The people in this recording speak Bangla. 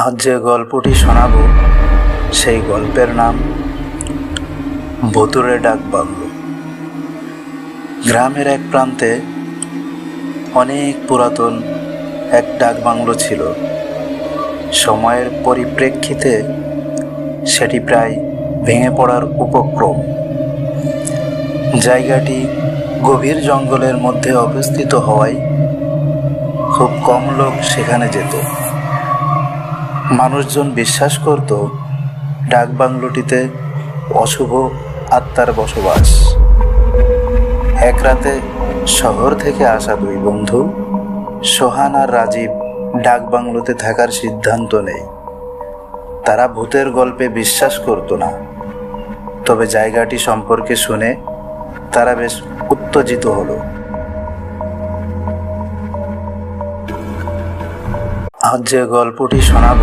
আজ যে গল্পটি শোনাব সেই গল্পের নাম ভূতুড়ে ডাকবাংলো। গ্রামের এক প্রান্তে অনেক পুরাতন এক ডাকবাংলো ছিল। সময়ের পরিপ্রেক্ষিতে সেটি প্রায় ভেঙে পড়ার উপক্রম। জায়গাটি গভীর জঙ্গলের মধ্যে অবস্থিত হওয়ায় খুব কম লোক সেখানে যেত। মানুষজন বিশ্বাস করত ডাকবাংলোটিতে অশুভ আত্মার বসবাস। এক রাতে শহর থেকে আসা দুই বন্ধু সোহান আর রাজীব ডাকবাংলোতে থাকার সিদ্ধান্ত নেয়। তারা ভূতের গল্পে বিশ্বাস করত না, তবে জায়গাটি সম্পর্কে শুনে তারা বেশ উত্তেজিত হলো। আজ যে গল্পটি শোনাব